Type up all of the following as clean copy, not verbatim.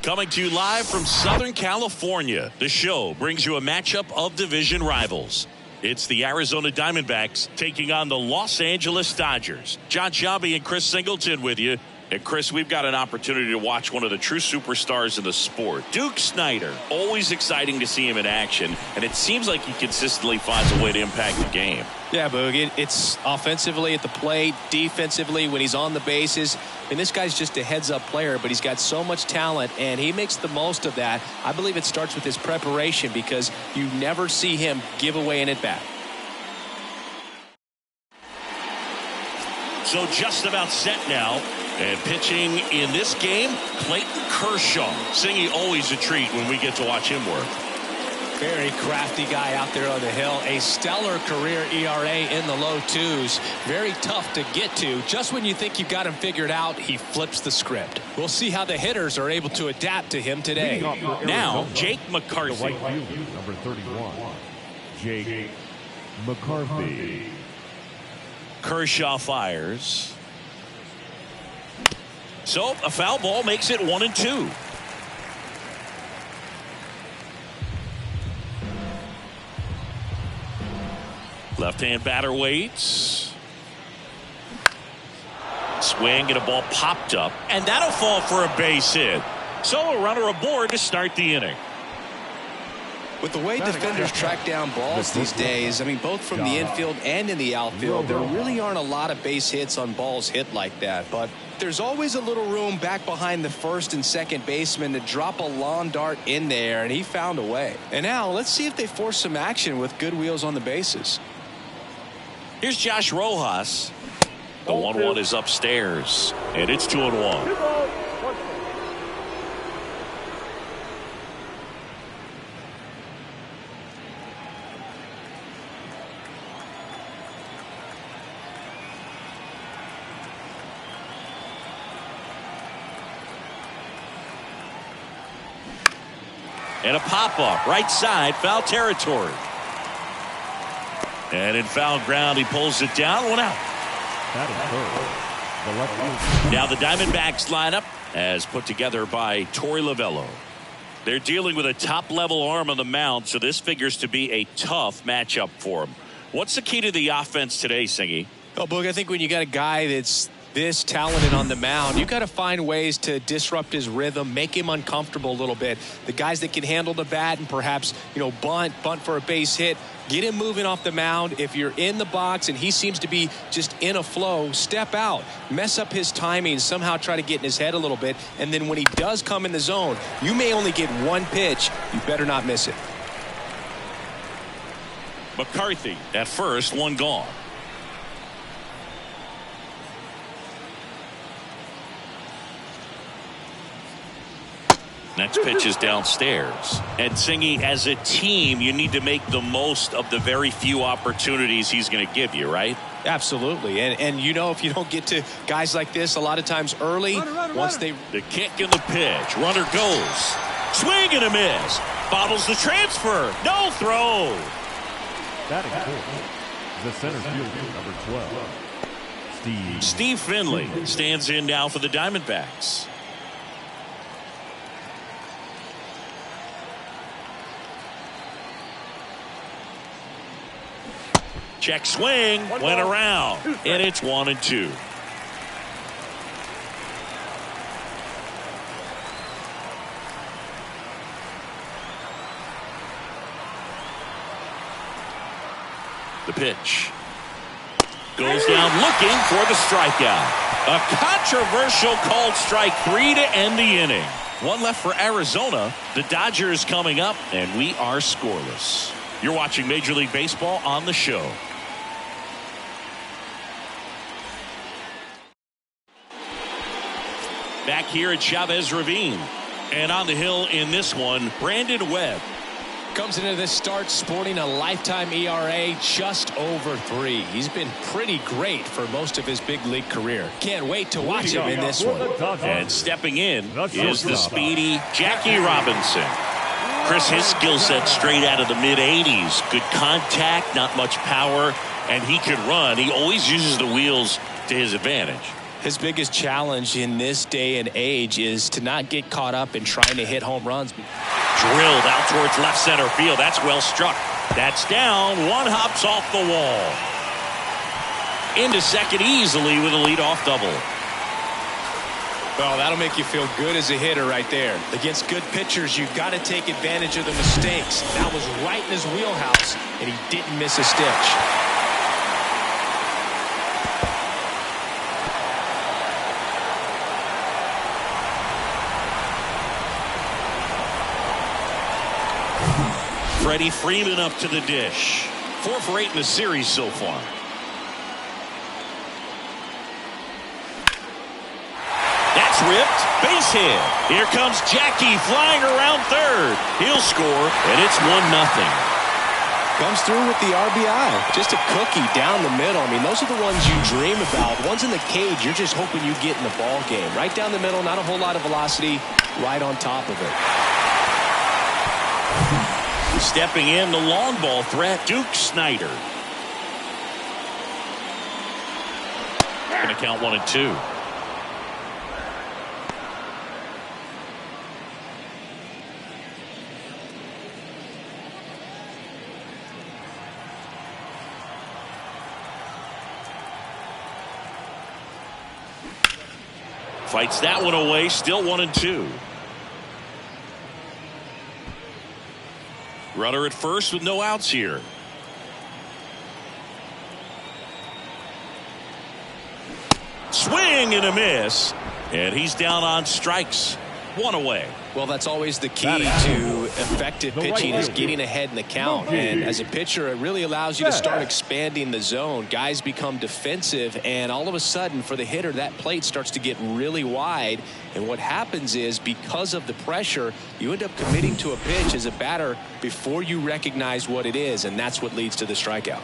Coming to you live from Southern California, the show brings you a matchup of division rivals. It's the Arizona Diamondbacks taking on the Los Angeles Dodgers. John Shelby and Chris Singleton with you. And Chris, we've got an opportunity to watch one of the true superstars in the sport. Duke Snider, always exciting to see him in action, and it seems like he consistently finds a way to impact the game. Yeah, Boog, it's offensively at the plate, defensively when he's on the bases. And this guy's just a heads-up player, but he's got so much talent, and he makes the most of that. I believe it starts with his preparation because you never see him give away an at-bat. So just about set now. And pitching in this game, Clayton Kershaw. Singy, always a treat when we get to watch him work. Very crafty guy out there on the hill. A stellar career ERA in the low twos. Very tough to get to. Just when you think you've got him figured out, he flips the script. We'll see how the hitters are able to adapt to him today. Now, Jake McCarthy. Number 31, Jake McCarthy. Kershaw fires. So a foul ball makes it 1-2. Left-hand batter waits. Swing and a ball popped up, and that'll fall for a base hit. So a runner aboard to start the inning. With the way defenders track down balls these days, I mean, both from the infield and in the outfield, there really aren't a lot of base hits on balls hit like that. But there's always a little room back behind the first and second baseman to drop a lawn dart in there, and he found a way. And now let's see if they force some action with good wheels on the bases. Here's Josh Rojas. The 1-1 is upstairs, and it's 2-1. And a pop-up, right side, foul territory. And in foul ground, he pulls it down, 1 out. Now the Diamondbacks lineup as put together by Torey Lovullo. They're dealing with a top-level arm on the mound, so this figures to be a tough matchup for him. What's the key to the offense today, Singy? Oh, Boog, I think when you got a guy that's this talented on the mound, you got to find ways to disrupt his rhythm, make him uncomfortable a little bit. The guys that can handle the bat and perhaps, bunt for a base hit, get him moving off the mound. If you're in the box and he seems to be just in a flow, step out, mess up his timing, somehow try to get in his head a little bit. And then when he does come in the zone, you may only get one pitch. You better not miss it. McCarthy at first, 1 gone. Next pitch is downstairs. And Singy, as a team, you need to make the most of the very few opportunities he's going to give you, right? Absolutely. And if you don't get to guys like this a lot of times early, once they... The kick and the pitch. Runner goes. Swing and a miss. Bobbles the transfer. No throw. Batting fourth, the center fielder, number 12, Steve Finley stands in now for the Diamondbacks. Check swing, went around, and it's 1-2. The pitch goes down looking for the strikeout. A controversial called strike 3 to end the inning. 1 left for Arizona. The Dodgers coming up, and we are scoreless. You're watching Major League Baseball on the show. Back here at Chavez Ravine. And on the hill in this one, Brandon Webb. Comes into this start sporting a lifetime ERA just over 3. He's been pretty great for most of his big league career. Can't wait to watch him in this one. And stepping in is the speedy Jackie Robinson. Chris, his skill set straight out of the mid-'80s. Good contact, not much power, and he can run. He always uses the wheels to his advantage. His biggest challenge in this day and age is to not get caught up in trying to hit home runs. Drilled out towards left center field. That's well struck. That's down. One hops off the wall. Into second easily with a leadoff double. Well, that'll make you feel good as a hitter right there. Against good pitchers, you've got to take advantage of the mistakes. That was right in his wheelhouse, and he didn't miss a stitch. Freddie Freeman up to the dish. 4 for 8 in the series so far. That's ripped. Base hit. Here comes Jackie flying around third. He'll score, and it's 1-0. Comes through with the RBI. Just a cookie down the middle. I mean, those are the ones you dream about. Ones in the cage, you're just hoping you get in the ball game. Right down the middle, not a whole lot of velocity. Right on top of it. Stepping in, the long ball threat, Duke Snider. Going to count 1-2. Fights that one away, still 1-2. Runner at first with no outs here. Swing and a miss. And he's down on strikes. 1 away. Well, that's always the key to effective pitching is getting ahead in the count. And as a pitcher, it really allows you to start expanding the zone. Guys become defensive, and all of a sudden, for the hitter, that plate starts to get really wide. And what happens is, because of the pressure, you end up committing to a pitch as a batter before you recognize what it is, and that's what leads to the strikeout.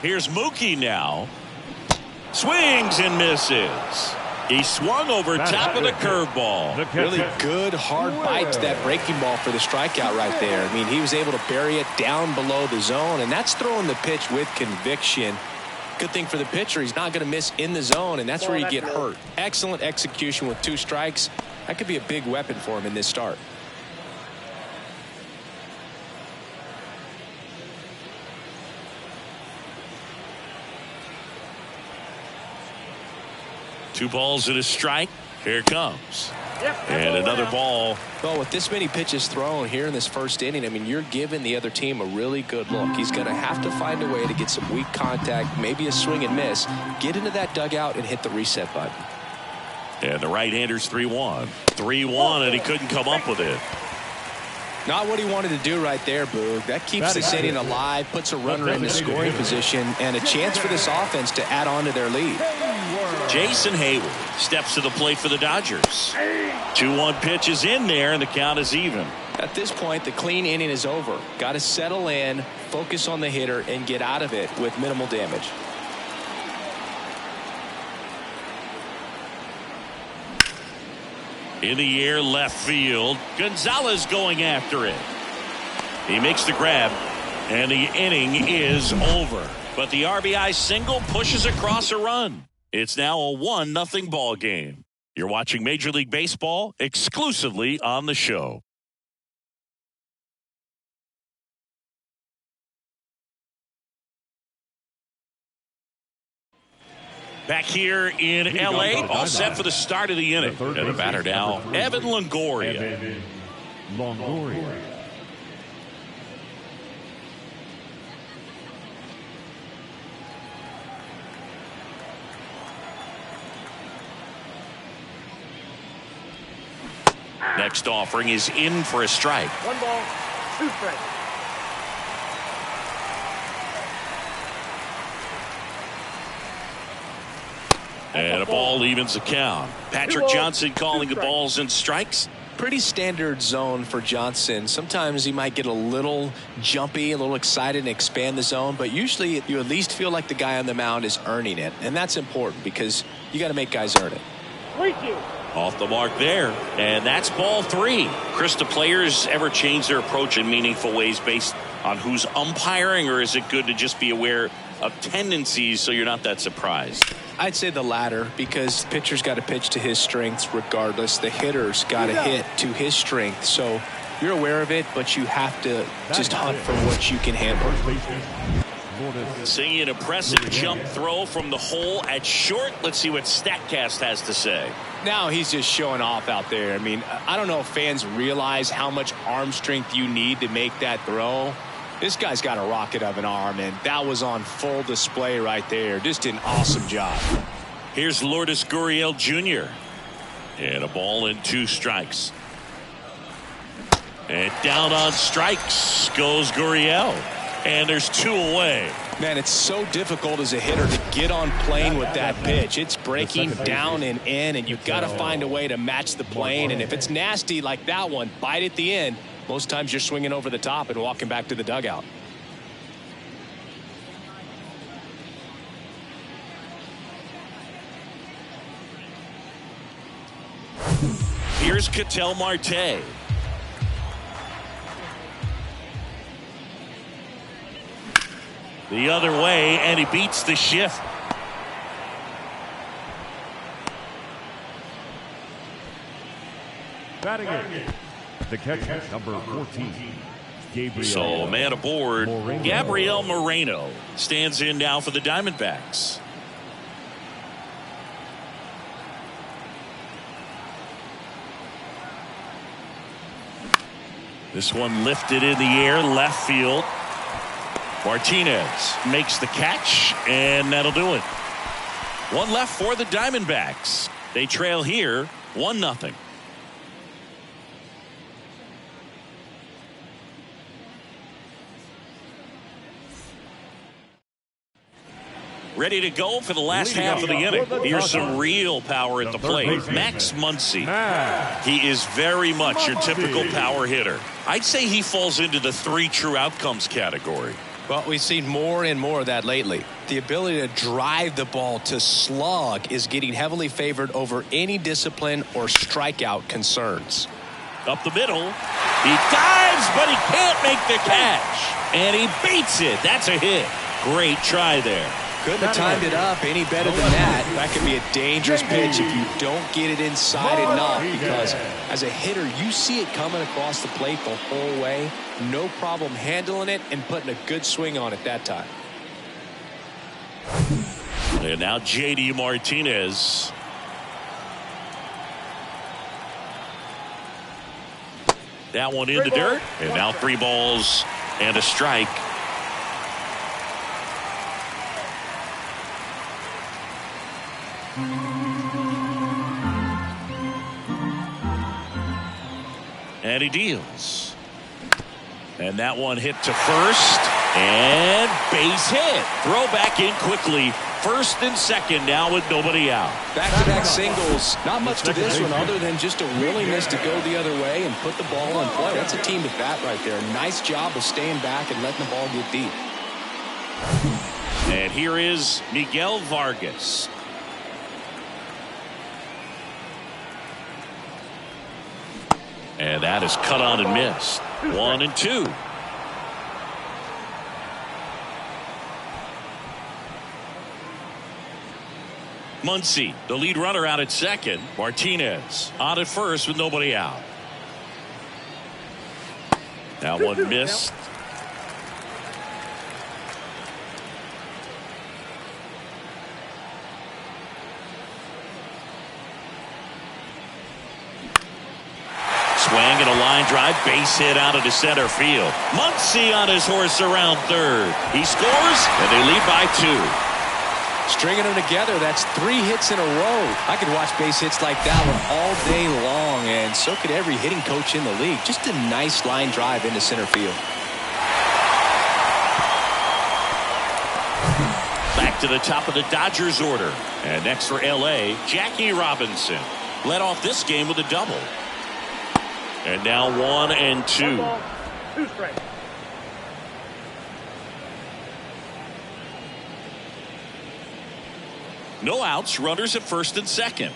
Here's Mookie now. Swings and misses. He swung over top of the curveball. Really good hard bite to that breaking ball for the strikeout right there. I mean, he was able to bury it down below the zone, and that's throwing the pitch with conviction. Good thing for the pitcher, he's not going to miss in the zone, and that's where you get hurt. Excellent execution with 2 strikes. That could be a big weapon for him in this start. Two balls and a strike. Here it comes. And another ball. Well, with this many pitches thrown here in this first inning, I mean, you're giving the other team a really good look. He's going to have to find a way to get some weak contact, maybe a swing and miss, get into that dugout and hit the reset button. And the right-hander's 3-1. 3-1, and he couldn't come up with it. Not what he wanted to do right there, Boog. That keeps this inning alive, puts a runner in the scoring position, and a chance for this offense to add on to their lead. Jason Hayward steps to the plate for the Dodgers. 2-1 pitch is in there, and the count is even. At this point, the clean inning is over. Got to settle in, focus on the hitter, and get out of it with minimal damage. In the air, left field. Gonzalez going after it. He makes the grab, and the inning is over. But the RBI single pushes across a run. It's now a 1-0 ball game. You're watching Major League Baseball exclusively on the show. Back here in L.A., all set for the start of the inning. And the batter now, Evan Longoria. Next offering is in for a strike. 1 ball, 2 strikes. And a ball evens the count. Patrick Johnson calling the balls and strikes. Pretty standard zone for Johnson. Sometimes he might get a little jumpy, a little excited and expand the zone, but usually you at least feel like the guy on the mound is earning it. And that's important because you got to make guys earn it. 3-2. Off the mark there, and that's ball 3. Chris, do players ever change their approach in meaningful ways based on who's umpiring, or is it good to just be aware of tendencies so you're not that surprised? I'd say the latter, because pitcher's got to pitch to his strengths regardless. The hitter's got to hit to his strength. So you're aware of it, but you have to just hunt for what you can handle. Seeing an impressive jump throw from the hole at short. Let's see what StatCast has to say. Now he's just showing off out there. I mean, I don't know if fans realize how much arm strength you need to make that throw. This guy's got a rocket of an arm, and that was on full display right there. Just an awesome job. Here's Lourdes Gurriel Jr. And a ball and 2 strikes. And down on strikes goes Gurriel. And there's 2 away. Man, it's so difficult as a hitter to get on plane with that pitch. It's breaking down and in, and you've got to find a way to match the plane. And if it's nasty like that one, bite at the end, most times you're swinging over the top and walking back to the dugout. Here's Ketel Marte. The other way, and he beats the shift. Batting it, the catcher, number 14, Gabriel. So, man aboard, Gabriel Moreno stands in now for the Diamondbacks. This one lifted in the air, left field. Martinez makes the catch, and that'll do it. 1 left for the Diamondbacks. They trail here 1-0. Ready to go for the last half of the inning. Here's some real power at the plate. Max Muncy. He is very much your typical power hitter. I'd say he falls into the 3 true outcomes category. Well, we've seen more and more of that lately. The ability to drive the ball to slug is getting heavily favored over any discipline or strikeout concerns. Up the middle. He dives, but he can't make the catch. And he beats it. That's a hit. Great try there. Couldn't have timed it up any better than that. That could be a dangerous pitch if you don't get it inside enough, because as a hitter, you see it coming across the plate the whole way. No problem handling it and putting a good swing on it that time. And now J.D. Martinez. That one in the dirt. And now 3 balls and a strike. And he deals. And that one hit to first. And base hit. Throw back in quickly. First and second now with nobody out. Back-to-back singles. Not much to this one other than just a willingness to go the other way and put the ball in play. That's a team at bat right there. Nice job of staying back and letting the ball get deep. And here is Miguel Vargas. And that is cut on and missed. 1-2. Muncy, the lead runner, out at second. Martinez on at first with nobody out. That one missed. Swing and a line drive, base hit out into center field. Muncy on his horse around third. He scores, and they lead by 2. Stringing them together, that's 3 hits in a row. I could watch base hits like that one all day long, and so could every hitting coach in the league. Just a nice line drive into center field. Back to the top of the Dodgers order. And next for L.A., Jackie Robinson. Led off this game with a double. And now 1-2. 2 strikes. No outs, runners at first and second.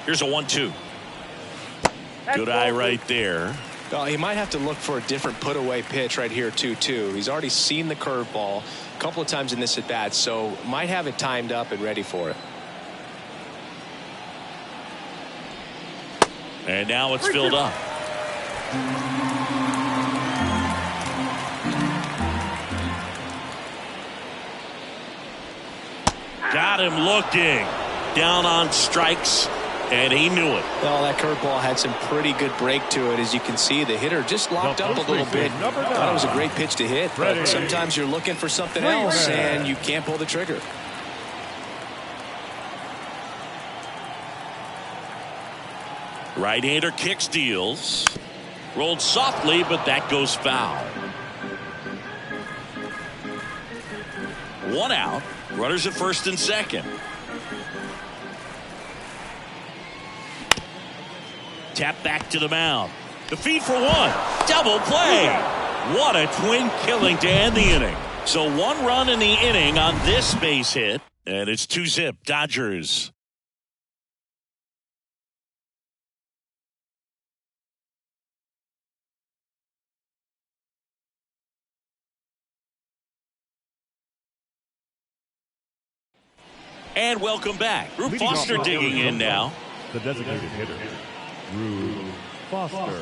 Here's a 1-2. Good eye right there. Well, he might have to look for a different put-away pitch right here, 2-2. He's already seen the curveball a couple of times in this at-bat, so might have it timed up and ready for it. And now it's filled up. Got him looking. Down on strikes, and he knew it. Well, that curveball had some pretty good break to it. As you can see, the hitter just locked up a little bit. Thought it was a great pitch to hit, but sometimes you're looking for something else, and you can't pull the trigger. Right-hander kicks, deals. Rolled softly, but that goes foul. 1 out. Runners at first and second. Tap back to the mound. The feed for 1. Double play. What a twin killing to end the inning. So 1 run in the inning on this base hit. And it's 2-zip Dodgers. And welcome back. Rube Foster digging in now. The designated hitter, Rube Foster.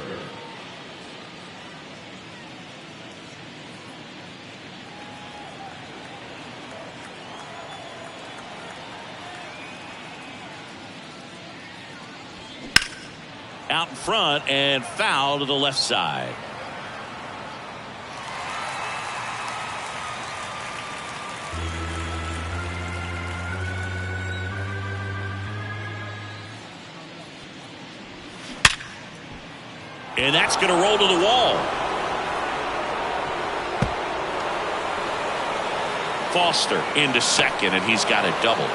Out in front and foul to the left side. And that's going to roll to the wall. Foster into second, and he's got a double.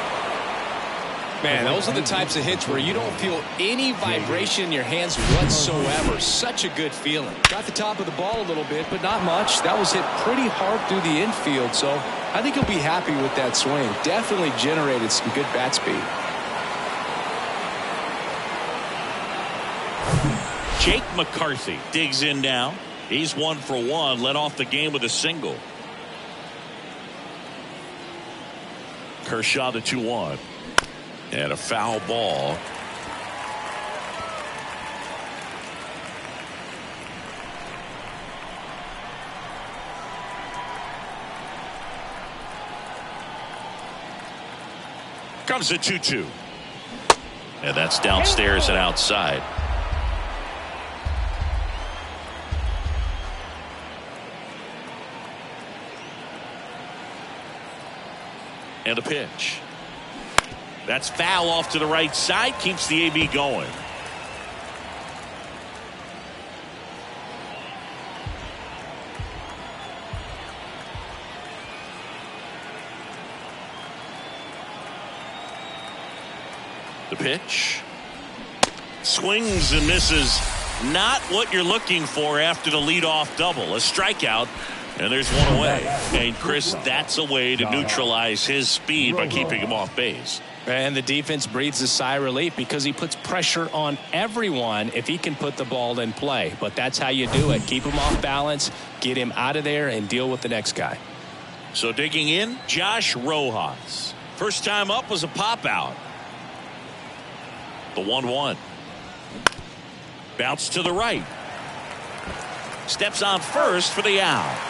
Man, those are the types of hits where you don't feel any vibration in your hands whatsoever. Such a good feeling. Got the top of the ball a little bit, but not much. That was hit pretty hard through the infield, so I think he'll be happy with that swing. Definitely generated some good bat speed. Jake McCarthy digs in now. He's 1 for 1, led off the game with a single. Kershaw the 2-1. And a foul ball. Comes the 2-2. And that's downstairs and outside. And a pitch. That's foul off to the right side. Keeps the AB going. The pitch. Swings and misses. Not what you're looking for after the leadoff double. A strikeout. And there's 1 away. And Chris, that's a way to neutralize his speed by keeping him off base. And the defense breathes a sigh of relief because he puts pressure on everyone if he can put the ball in play. But that's how you do it. Keep him off balance, get him out of there, and deal with the next guy. So digging in, Josh Rojas. First time up was a pop out. The 1-1. Bounce to the right. Steps on first for the out.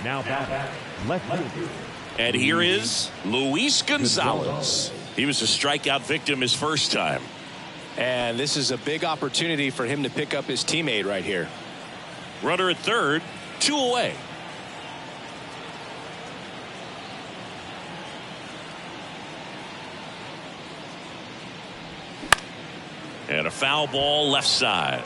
Now back, left fielder. And here is Luis Gonzalez. He was a strikeout victim his first time. And this is a big opportunity for him to pick up his teammate right here. Runner at third, 2 away. And a foul ball left side.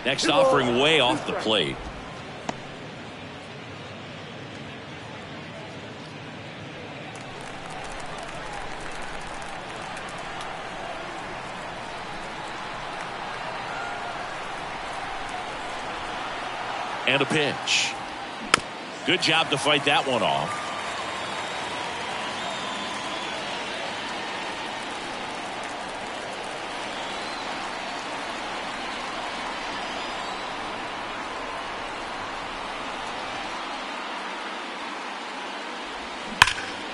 Next offering way off the plate. And a pitch. Good job to fight that one off.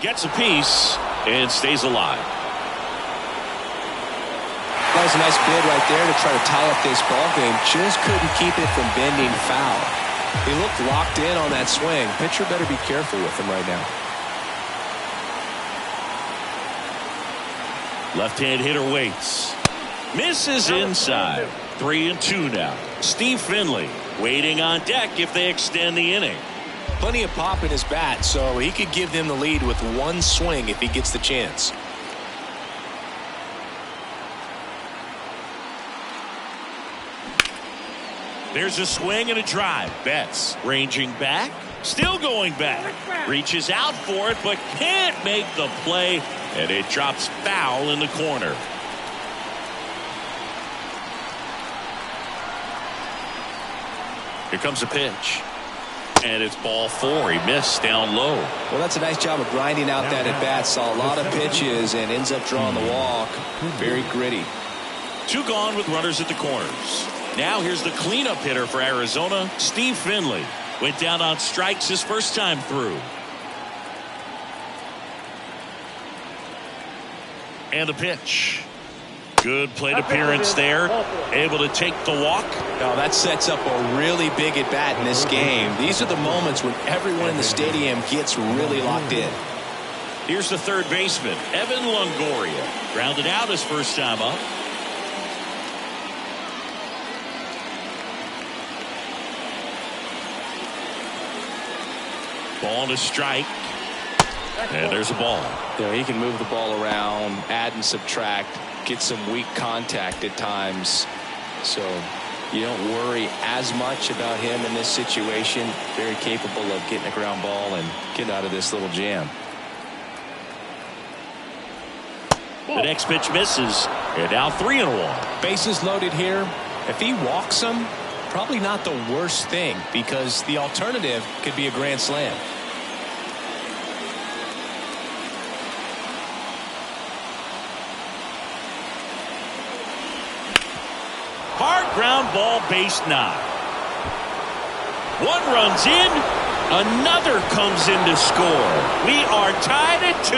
Gets a piece and stays alive. That was a nice bid right there to try to tie up this ball game. Just couldn't keep it from bending foul. He looked locked in on that swing. Pitcher better be careful with him right now. Left-hand hitter waits. Misses inside. 3-2 now. Steve Finley waiting on deck if they extend the inning. Plenty of pop in his bat, so he could give them the lead with one swing if he gets the chance. There's a swing and a drive. Betts ranging back, still going back. Reaches out for it, but can't make the play, and it drops foul in the corner. Here comes a pitch. And it's ball 4. He missed down low. Well, that's a nice job of grinding out that at bat. Saw a lot of pitches and ends up drawing the walk. Very gritty. 2 gone with runners at the corners. Now here's the cleanup hitter for Arizona, Steve Finley. Went down on strikes his first time through. And a pitch. Good plate appearance there. Able to take the walk. Now that sets up a really big at bat in this game. These are the moments when everyone in the stadium gets really locked in. Here's the third baseman, Evan Longoria. Grounded out his first time up. Ball and a strike. And there's a ball. Yeah, he can move the ball around, add and subtract, get some weak contact at times. So you don't worry as much about him in this situation. Very capable of getting a ground ball and getting out of this little jam. The next pitch misses. And now 3-1. Bases loaded here. If he walks him, probably not the worst thing, because the alternative could be a grand slam. Hard ground ball, base 9. One runs in, another comes in to score. We are tied at 2.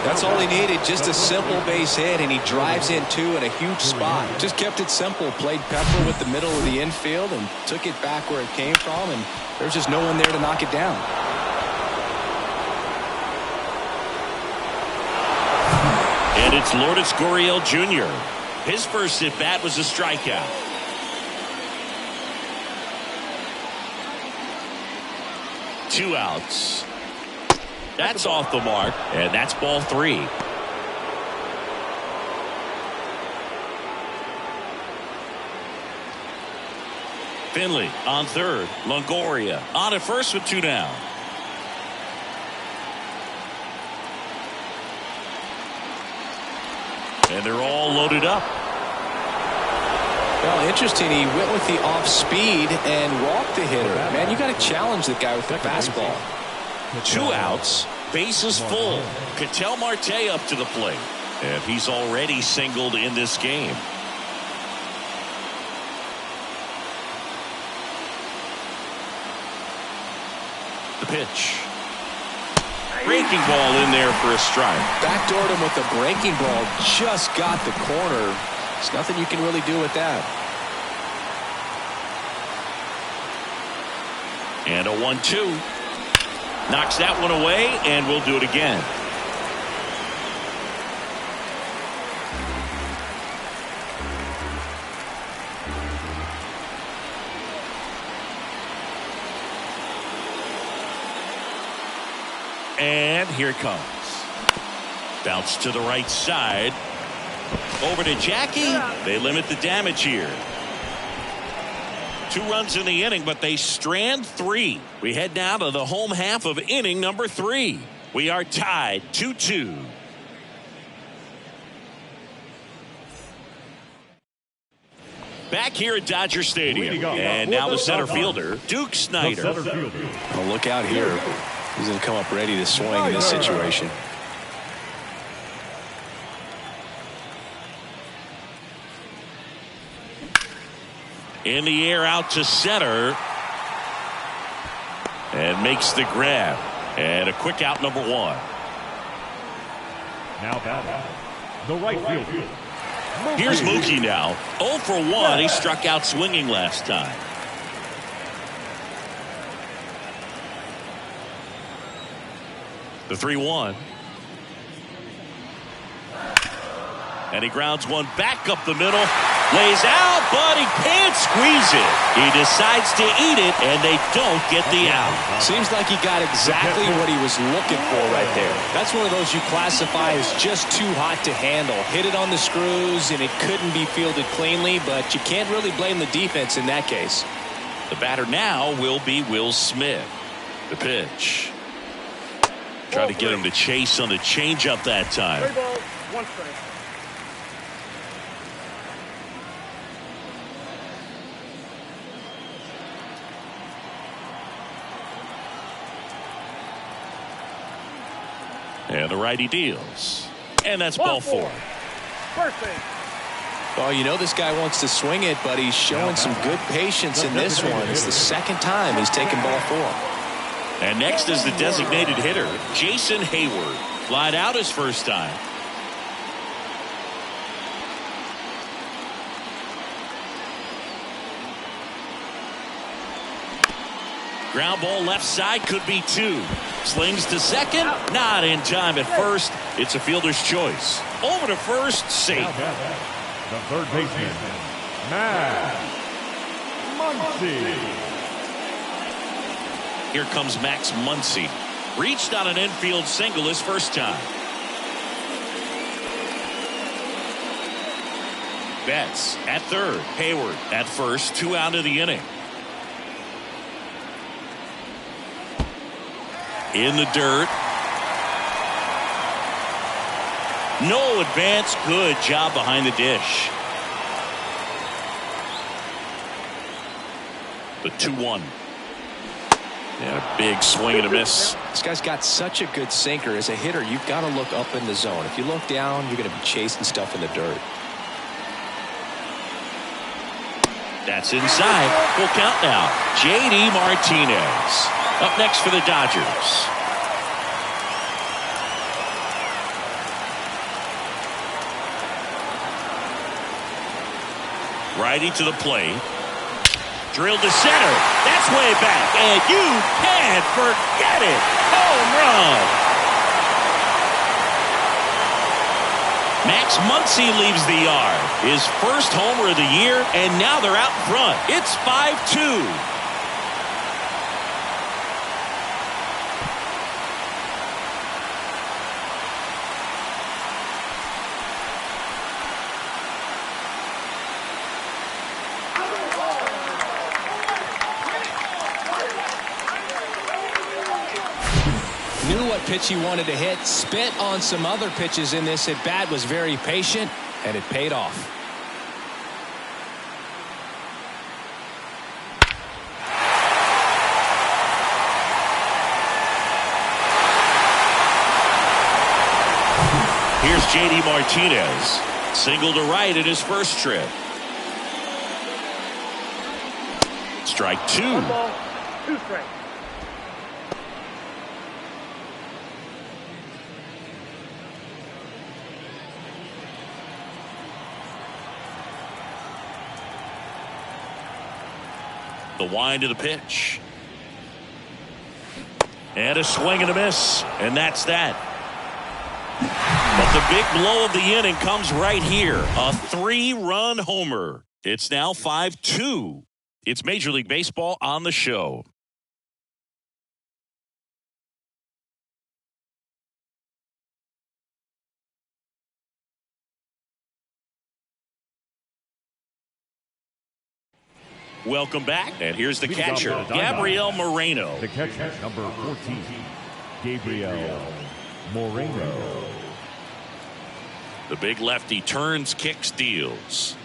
That's all he needed, just a simple base hit, and he drives in 2 in a huge spot. Just kept it simple, played pepper with the middle of the infield and took it back where it came from, and there's just no one there to knock it down. And it's Lourdes Gurriel Jr. His first at bat was a strikeout. Two outs. That's off the mark, and that's ball 3. Finley on third. Longoria on at first with 2 down. And they're all loaded up. Well, interesting. He went with the off speed and walked the hitter. Man, you got to challenge the guy with the fastball. 2 outs, bases full. Ketel Marte up to the plate, and he's already singled in this game. The pitch. Breaking ball in there for a strike. Backdoored him with the breaking ball. Just got the corner. There's nothing you can really do with that. And a 1-2. Knocks that one away, and we'll do it again. And here it comes. Bounce to the right side. Over to Jackie. They limit the damage here. 2 runs in the inning, but they strand 3. We head now to the home half of inning number 3. We are tied 2-2. Back here at Dodger Stadium. And now the center fielder, Duke Snyder. Well, look out here. He's going to come up ready to swing in this situation. In the air out to center. And makes the grab. And a quick out, number 1. Now batting, the right fielder. Here's Mookie now. 0 for 1. He struck out swinging last time. The 3-1. And he grounds one back up the middle. Lays out, but he can't squeeze it. He decides to eat it, and they don't get the out. Seems like he got exactly what he was looking for right there. That's one of those you classify as just too hot to handle. Hit it on the screws, and it couldn't be fielded cleanly, but you can't really blame the defense in that case. The batter now will be Will Smith. The pitch. Try to get him to chase on the changeup that time. 3 balls, 1 strike. And the righty deals. And that's ball 4. First base. Well, you know this guy wants to swing it, but he's showing some good patience in this one. It's the second time he's taken ball 4. And next is the designated hitter, Jason Hayward. Flied out his first time. Ground ball left side, could be 2. Slings to second, not in time at first. It's a fielder's choice. Over to first, safe. The third baseman, Max Muncy. Here comes Max Muncy. Reached on an infield single his first time. Betts at third. Hayward at first. 2 out of the inning. In the dirt. No advance. Good job behind the dish. The 2-1. And a big swing and a miss. This guy's got such a good sinker. As a hitter, you've got to look up in the zone. If you look down, you're going to be chasing stuff in the dirt. That's inside. Full count now. J.D. Martinez up next for the Dodgers. Righty to the plate. Drilled to center. That's way back. And you can't forget it. Home run. Max Muncy leaves the yard. His first homer of the year, and now they're out in front. It's 5-2. Knew what pitch he wanted to hit. Spit on some other pitches in this at bat. Was very patient, and it paid off. Here's J.D. Martinez. Single to right in his first trip. Strike 2. 1 ball, 2 strikes. The wind of the pitch. And a swing and a miss. And that's that. But the big blow of the inning comes right here. A 3-run homer. It's now 5-2. It's Major League Baseball on the show. Welcome back, and here's the catcher, Gabriel Moreno. The catcher, number 14, Gabriel Moreno. The big lefty turns, kicks, deals.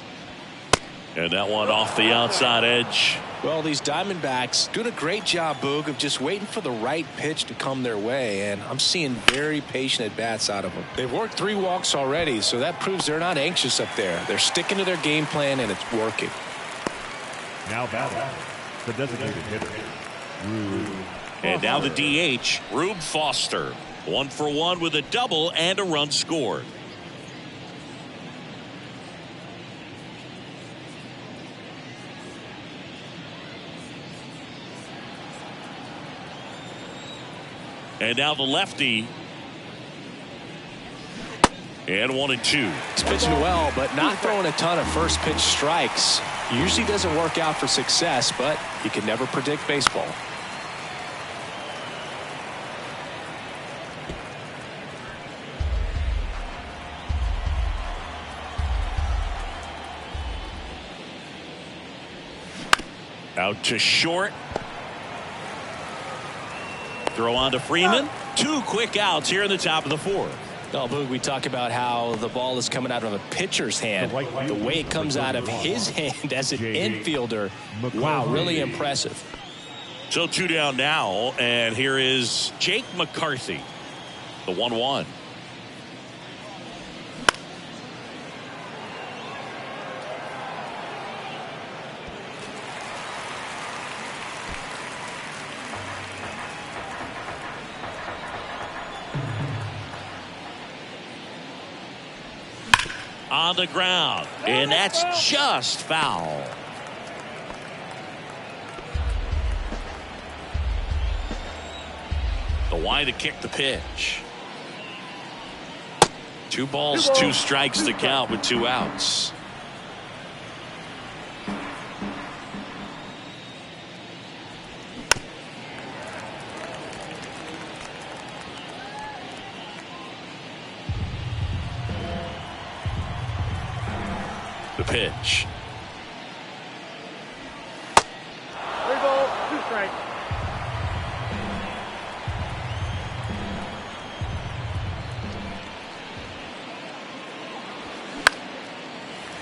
And that one off the outside edge. Well, these Diamondbacks doing a great job, Boog, of just waiting for the right pitch to come their way, and I'm seeing very patient at-bats out of them. They've worked 3 walks already, so that proves they're not anxious up there. They're sticking to their game plan, and it's working. Now batting, the designated hitter, Rube. And now the DH, Rube Foster. 1 for 1 with a double and a run scored. And now the lefty. And 1-2. He's pitching well, but not throwing a ton of first pitch strikes. Usually doesn't work out for success, but you can never predict baseball. Out to short. Throw on to Freeman. 2 quick outs here in the top of the 4th. No, Boog, we talk about how the ball is coming out of a pitcher's hand. The way it comes out of his hand as an infielder, wow, really impressive. So 2 down now, and here is Jake McCarthy, the 1-1. On the ground, and that's just foul. The wide to kick the pitch. 2 balls, 2 strikes to count with 2 outs. The pitch. 3 balls, 2 strikes.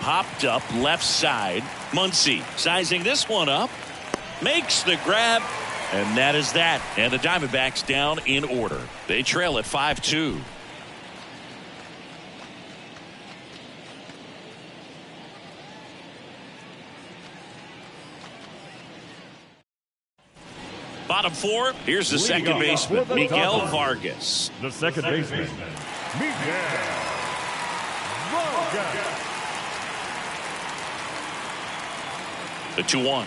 Popped up left side. Muncy sizing this one up. Makes the grab. And that is that. And the Diamondbacks down in order. They trail at 5-2. Bottom 4, here's the second baseman, Miguel Vargas. The second baseman, Miguel Vargas. The 2-1.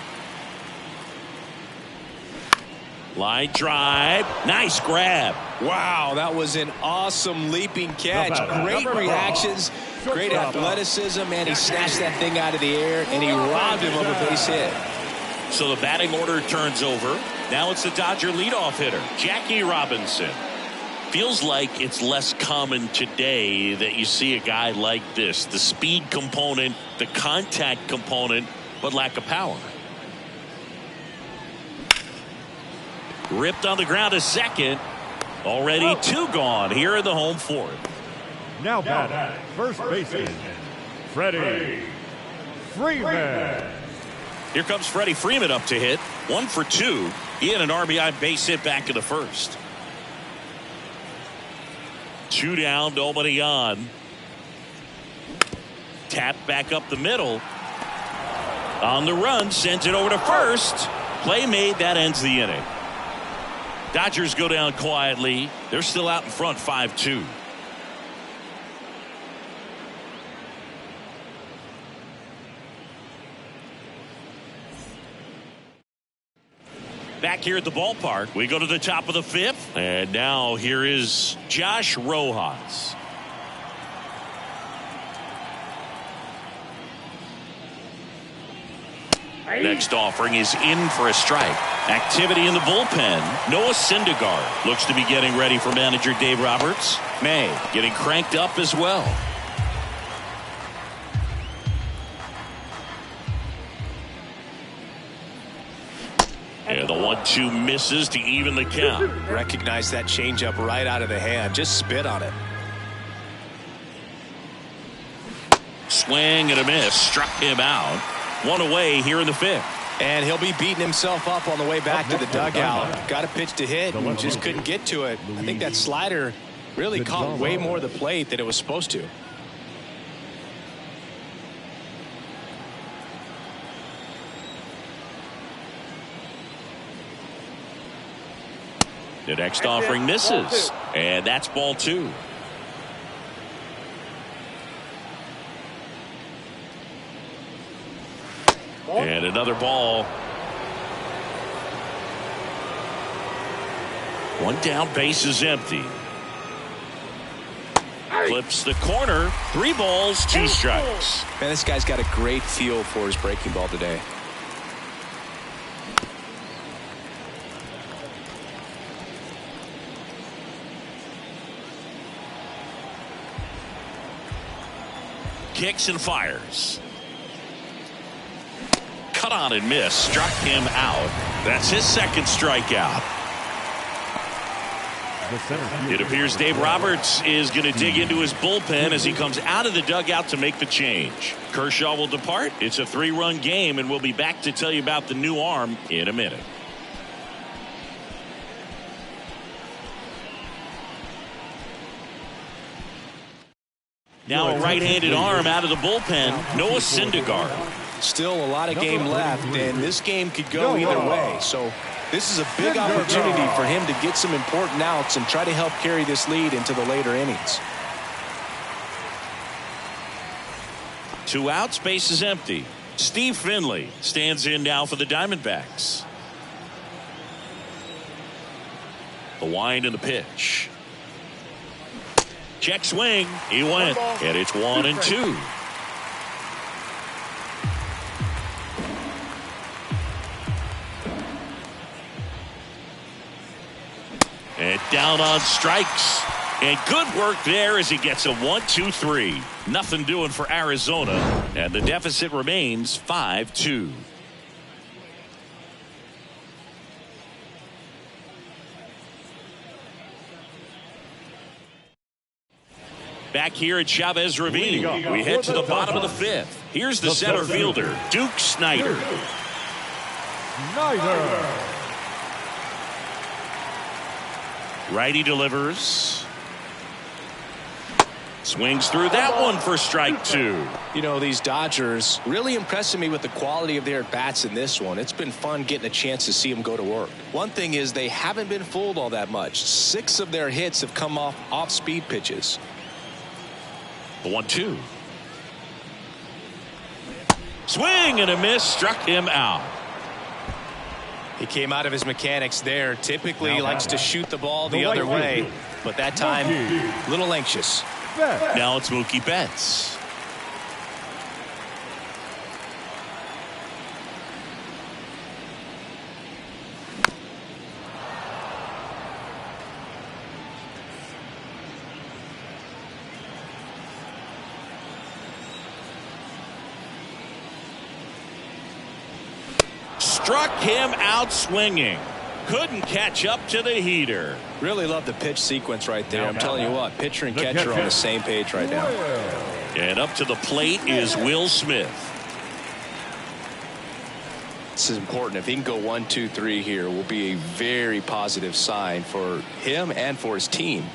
Line drive. Nice grab. Wow, that was an awesome leaping catch. Great reactions, great athleticism, and he snatched that thing out of the air, and he robbed him of a base hit. So the batting order turns over. Now it's the Dodger leadoff hitter, Jackie Robinson. Feels like it's less common today that you see a guy like this. The speed component, the contact component, but lack of power. Ripped on the ground to second. Already 2 gone here in the home 4th. Now batting, first baseman, Freddie Freeman. Here comes Freddie Freeman up to hit. 1 for 2. He had an RBI base hit back in the first. 2 down, nobody on. Tap back up the middle. On the run, sends it over to first. Play made, that ends the inning. Dodgers go down quietly. They're still out in front, 5-2. Back here at the ballpark, we go to the top of the 5th, and now here is Josh Rojas. Next offering is in for a strike. Activity in the bullpen. Noah Syndergaard looks to be getting ready for manager Dave Roberts. May getting cranked up as well. And the 1-2 misses to even the count. Recognize that changeup right out of the hand. Just spit on it. Swing and a miss. Struck him out. One away here in the fifth. And he'll be beating himself up on the way back to the dugout. Got a pitch to hit and just couldn't get to it. I think that slider really caught way more of the plate than it was supposed to. The next offering misses. And that's ball 2. And another ball. One down, base is empty. Flips the corner. 3 balls, 2 strikes. Man, this guy's got a great feel for his breaking ball today. Kicks and fires. Cut on and miss. Struck him out. That's his second strikeout. It appears Dave Roberts is going to dig into his bullpen as he comes out of the dugout to make the change. Kershaw will depart. It's a 3-run game, and we'll be back to tell you about the new arm in a minute. Now a right-handed arm out of the bullpen, Noah Syndergaard. Still a lot of game left, and this game could go either way. So this is a big opportunity for him to get some important outs and try to help carry this lead into the later innings. 2 outs, base is empty. Steve Finley stands in now for the Diamondbacks. The wind and the pitch. Check swing. He went. And it's 1-2. And down on strikes. And good work there as he gets a 1-2-3. Nothing doing for Arizona. And the deficit remains 5-2. Back here at Chavez Ravine, we head to the bottom of the 5th. Here's the center fielder, Duke Snider. Righty delivers. Swings through that one for strike 2. You know, these Dodgers really impressing me with the quality of their bats in this one. It's been fun getting a chance to see them go to work. One thing is they haven't been fooled all that much. 6 of their hits have come off speed pitches. The 1-2. Swing and a miss, struck him out. He came out of his mechanics there. Typically he likes to shoot the ball the other way, but that time a little anxious. Now it's Mookie Betts. Struck him out swinging. Couldn't catch up to the heater. Really love the pitch sequence right there. I'm telling you what, pitcher and catcher are on the same page right now. And up to the plate is Will Smith. This is important. If he can go 1-2-3 here, will be a very positive sign for him and for his team.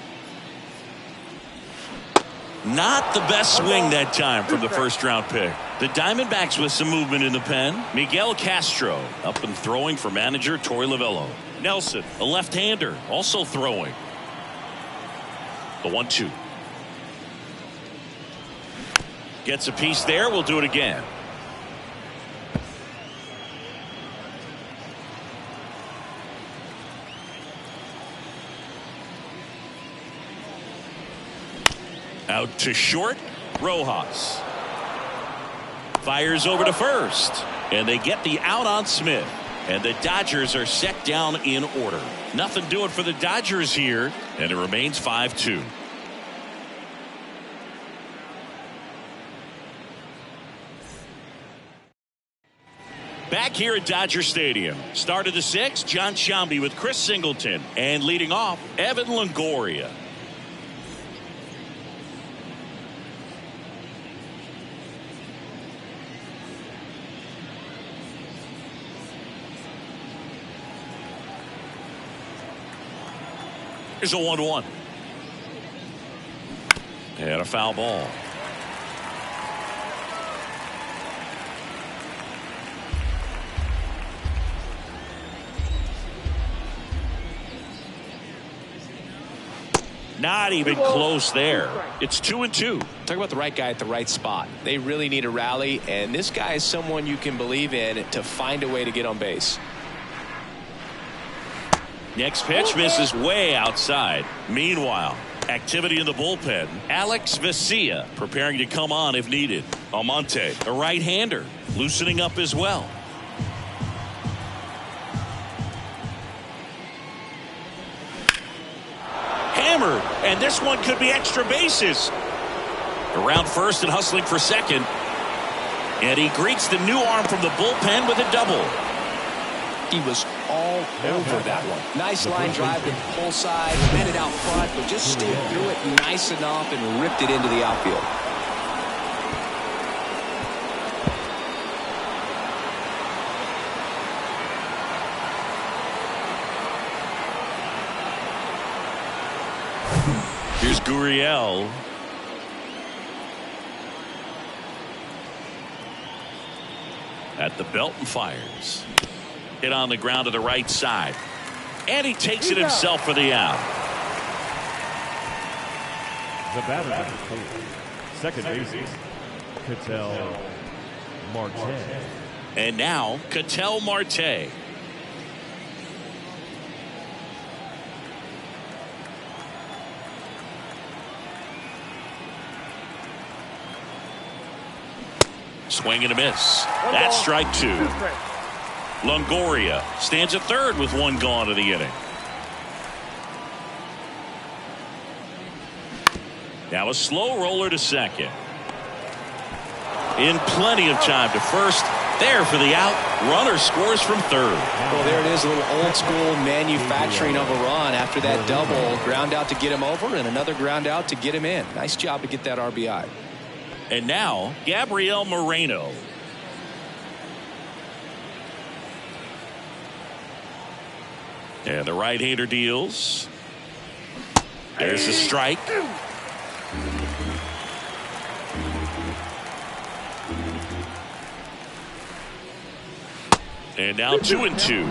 Not the best swing that time from the first-round pick. The Diamondbacks with some movement in the pen. Miguel Castro up and throwing for manager Torey Lovullo. Nelson, a left-hander, also throwing. The 1-2. Gets a piece there. We'll do it again. Out to short, Rojas. Fires over to first. And they get the out on Smith. And the Dodgers are set down in order. Nothing doing for the Dodgers here. And it remains 5-2. Back here at Dodger Stadium. Start of the 6th, John Sciambi with Chris Singleton. And leading off, Evan Longoria. Here's a 1-1. And a foul ball. Not even close there. It's 2-2. Talk about the right guy at the right spot. They really need a rally, and this guy is someone you can believe in to find a way to get on base. Next pitch misses way outside. Meanwhile, activity in the bullpen. Alex Vesia preparing to come on if needed. Almonte, a right-hander, loosening up as well. Hammered, and this one could be extra bases. Around first and hustling for second. And he greets the new arm from the bullpen with a double. He was all over that one. Nice line drive to the pull side, met it out front, but just stayed through it nice enough and ripped it into the outfield. Here's Gurriel. At the belt and fires. Hit on the ground to the right side. And he takes it himself for the out. The batter number 4, second baseman, Ketel Marte. And now, Ketel Marte. Swing and a miss. That's strike 2. Longoria stands at third with one gone of the inning. Now a slow roller to second. In plenty of time to first. There for the out. Runner scores from third. Well, there it is, a little old school manufacturing of a run after that double. Ground out to get him over and another ground out to get him in. Nice job to get that RBI. And now, Gabriel Moreno. And the right-hander deals. There's a strike. And now 2-2.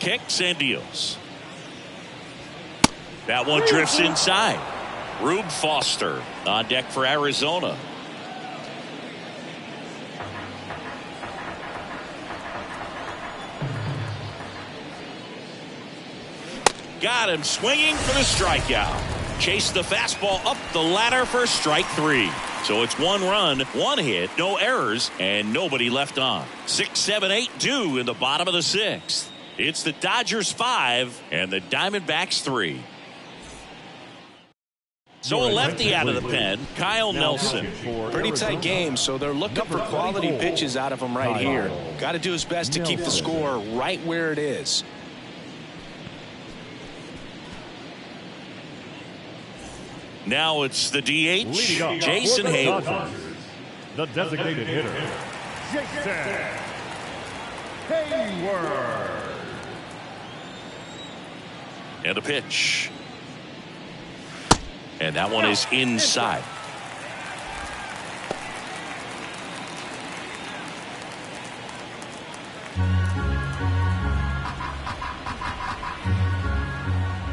Kicks and deals. That one drifts inside. Rube Foster on deck for Arizona. Got him swinging for the strikeout. Chased the fastball up the ladder for strike 3. So it's 1 run, 1 hit, no errors, and nobody left on. 6, 7, 8 due in the bottom of the 6th. It's the Dodgers 5 and the Diamondbacks 3. So a lefty out of the pen, Kyle Nelson. Pretty tight game, so they're looking for quality pitches out of him right here. Got to do his best to keep the score right where it is. Now it's the DH, Jason Hayward. The designated hitter, Jason Hayward. And a pitch. And that one is inside.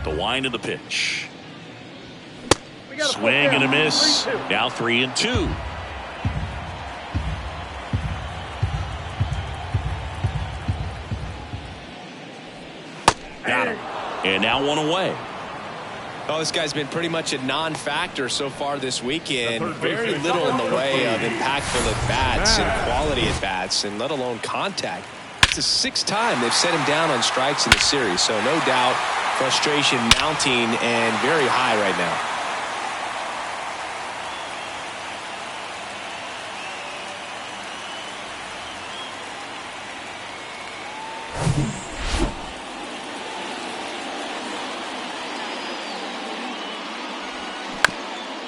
The wind of the pitch. Swing and a miss. Now 3-2. Got him. And now 1 away. Oh, this guy's been pretty much a non-factor so far this weekend. Very little in the way of impactful at-bats and quality at-bats, and let alone contact. It's the 6th time they've set him down on strikes in the series, so no doubt frustration mounting and very high right now.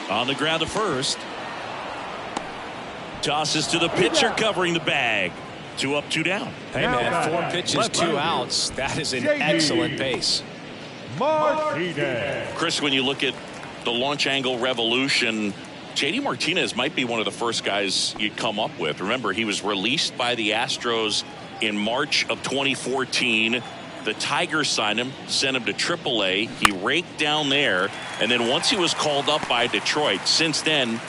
On the ground to first. Tosses to the pitcher covering the bag. 2 up, 2 down. Hey, man, 4 pitches, 2 outs. That is an excellent pace. Chris, when you look at the launch angle revolution, J.D. Martinez might be one of the first guys you'd come up with. Remember, he was released by the Astros in March of 2014. The Tigers signed him, sent him to AAA. He raked down there, and then once he was called up by Detroit, since then,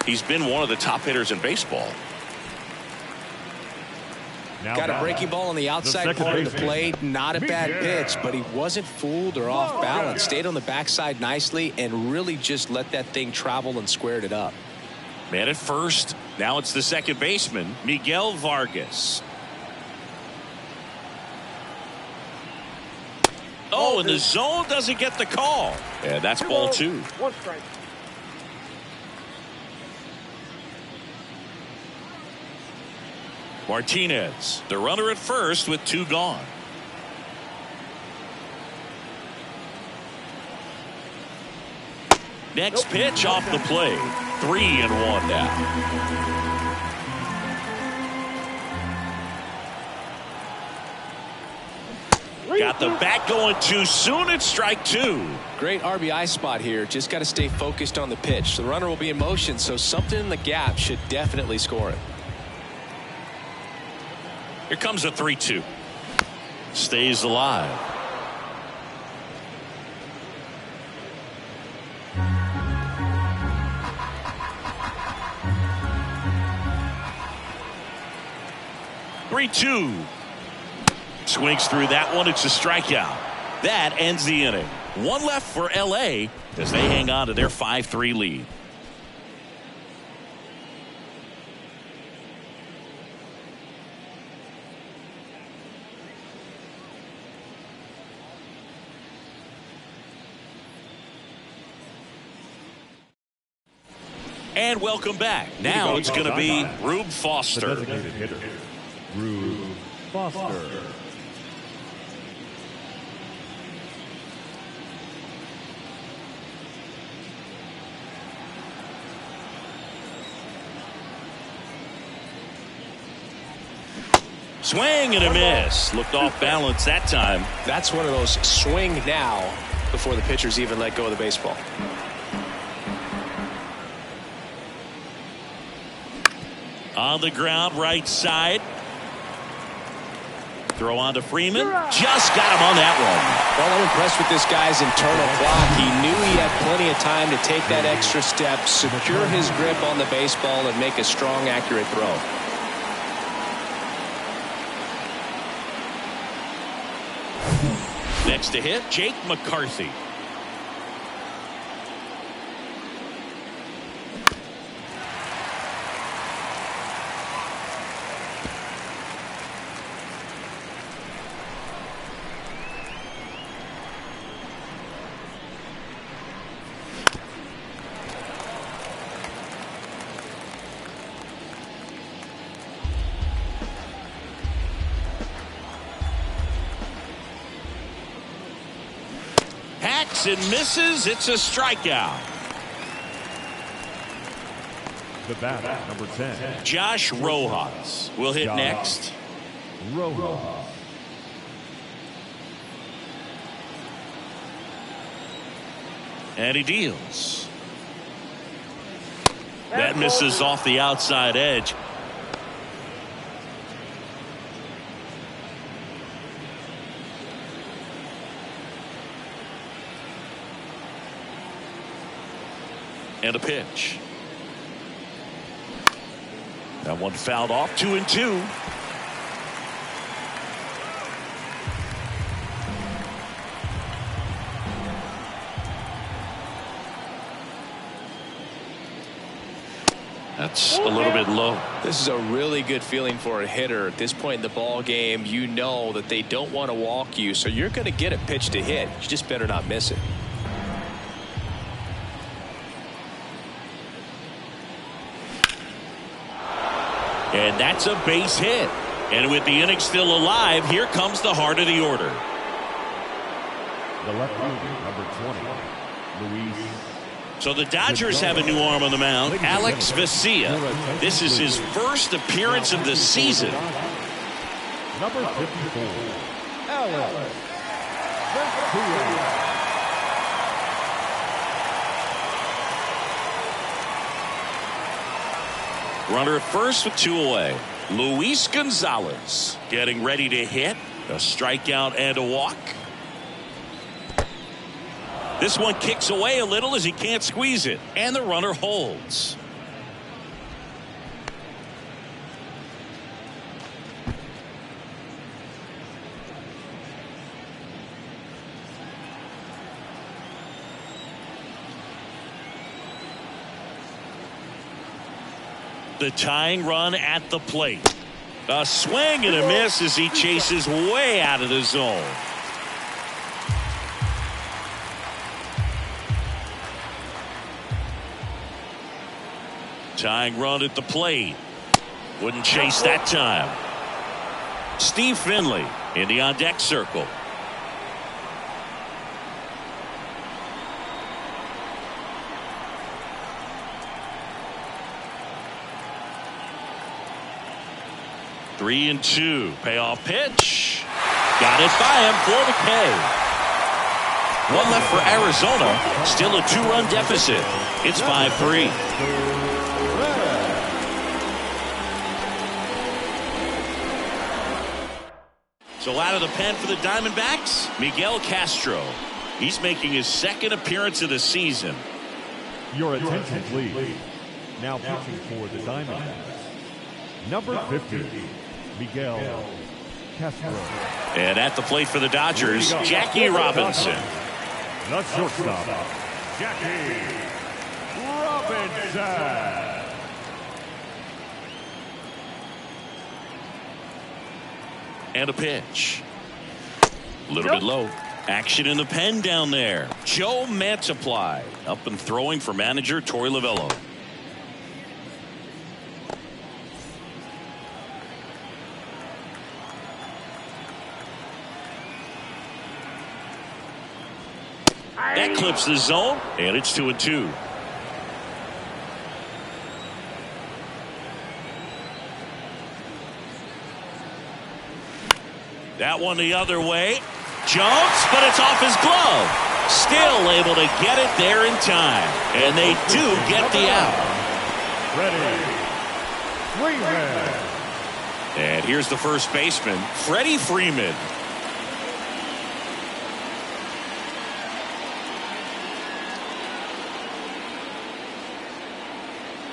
he's been one of the top hitters in baseball. Got a breaking ball on the outside part of the plate. Not a bad pitch, but he wasn't fooled or off balance. Stayed on the backside nicely and really just let that thing travel and squared it up. Man at first. Now it's the second baseman, Miguel Vargas. Oh, and the zone doesn't get the call. Yeah, that's ball 2. 1 strike. Martinez, the runner at first with 2 gone. Next pitch off the plate. 3-1 now. Got the bat going too soon. It's strike 2. Great RBI spot here. Just got to stay focused on the pitch. The runner will be in motion, so something in the gap should definitely score it. Here comes a 3-2. Stays alive. Three-two. Swings through that one. It's a strikeout. That ends the inning. 1 left for L.A. as they hang on to their 5-3 lead. And welcome back. Now it's going to be Rube Foster. The designated hitter, Rube Foster. Swing and a miss. Looked off balance that time. That's one of those swing now before the pitchers even let go of the baseball. On the ground, right side. Throw on to Freeman. Just got him on that one. Well, I'm impressed with this guy's internal clock. He knew he had plenty of time to take that extra step, secure his grip on the baseball, and make a strong, accurate throw. Next to hit, Jake McCarthy. And misses. It's a strikeout. The batter, number 10. Josh Rojas will hit next. Rojas. And he deals. That misses off the outside edge. And a pitch. That one fouled off. 2-2. That's a little bit low. This is a really good feeling for a hitter. At this point in the ball game, you know that they don't want to walk you, so you're going to get a pitch to hit. You just better not miss it. And that's a base hit. And with the inning still alive, here comes the heart of the order. The left fielder, number 20, Luis So the Dodgers have a new arm on the mound, Alex Vesia. This is his first appearance of the season. Number 54, Alex Vesia. Runner at first with 2 away. Luis Gonzalez getting ready to hit. A strikeout and a walk. This one kicks away a little as he can't squeeze it, and the runner holds. The tying run at the plate. A swing and a miss as he chases way out of the zone. Tying run at the plate. Wouldn't chase that time. Steve Finley in the on-deck circle. Three and two. Payoff pitch. Got it by him for the K. One left for Arizona. Still a 2-run deficit. It's 5-3. So out of the pen for the Diamondbacks, Miguel Castro. He's making his second appearance of the season. Your attention, please. Now pitching for the Diamondbacks, number 50, Miguel Castro. And at the plate for the Dodgers, Jackie Robinson. The shortstop, Jackie Robinson. And a pitch. A little bit low. Action in the pen down there. Joe Mantiply up and throwing for manager Torey Lovullo. That clips the zone, and it's 2-2. That one the other way. Jumps, but it's off his glove. Still able to get it there in time. And they do get the out. Ready. Freeman. And here's the first baseman, Freddie Freeman.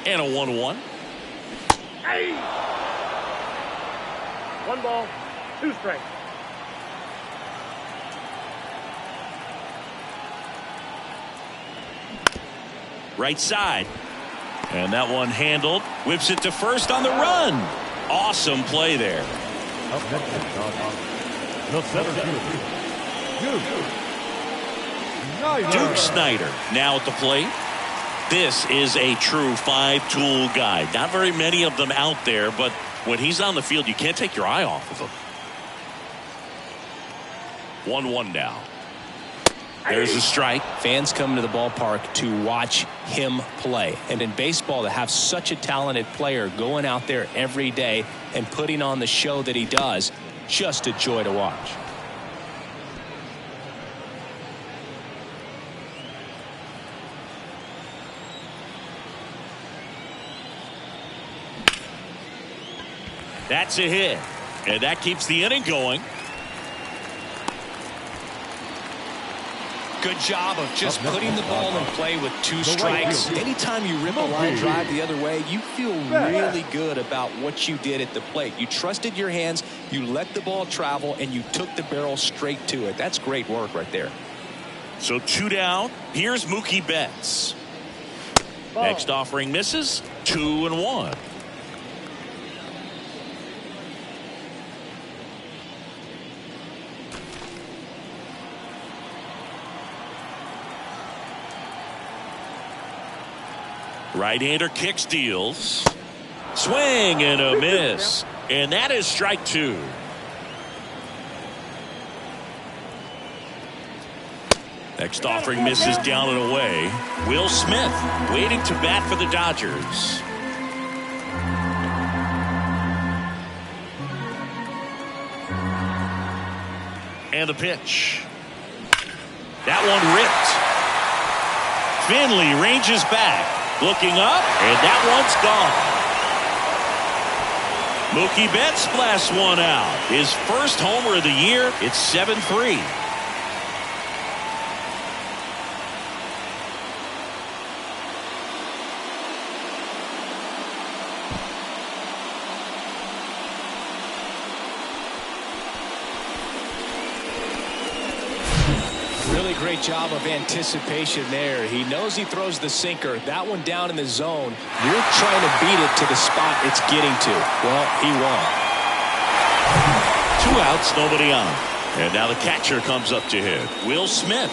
And a 1-1. Hey! 1 ball, 2 strikes. Right side. And that one handled. Whips it to first on the run. Awesome play there. Up next, the center field, Duke Snider now at the plate. This is a true 5-tool guy. Not very many of them out there, but when he's on the field, you can't take your eye off of him. 1-1 now. There's a strike. Fans come to the ballpark to watch him play. And in baseball, to have such a talented player going out there every day and putting on the show that he does, just a joy to watch. That's a hit. And that keeps the inning going. Good job of just putting the ball in play with 2 strikes. Anytime you rip a line drive the other way, you feel really good about what you did at the plate. You trusted your hands, you let the ball travel, and you took the barrel straight to it. That's great work right there. So 2 down. Here's Mookie Betts. Next offering misses. 2-1. Right-hander kicks, deals. Swing and a miss. And that is strike 2. Next offering misses down and away. Will Smith waiting to bat for the Dodgers. And the pitch. That one ripped. Finley ranges back, looking up, and that one's gone. Mookie Betts blasts one out. His first homer of the year. It's 7-3. Great job of anticipation there. He knows he throws the sinker. That one down in the zone. You're trying to beat it to the spot it's getting to. Well, he won. 2 outs, nobody on. And now the catcher comes up to hit. Will Smith.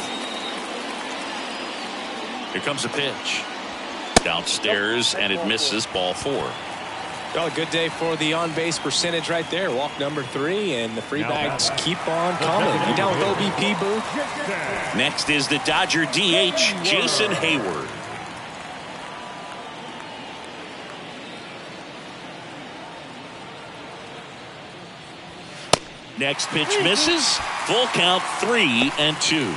Here comes a pitch. Downstairs, and it misses. Ball 4. Well, a good day for the on-base percentage right there. Walk number 3, and the free bags keep on coming. You down with OBP, Boo? Next is the Dodger DH, Jason Hayward. Next pitch misses. Full count, 3-2.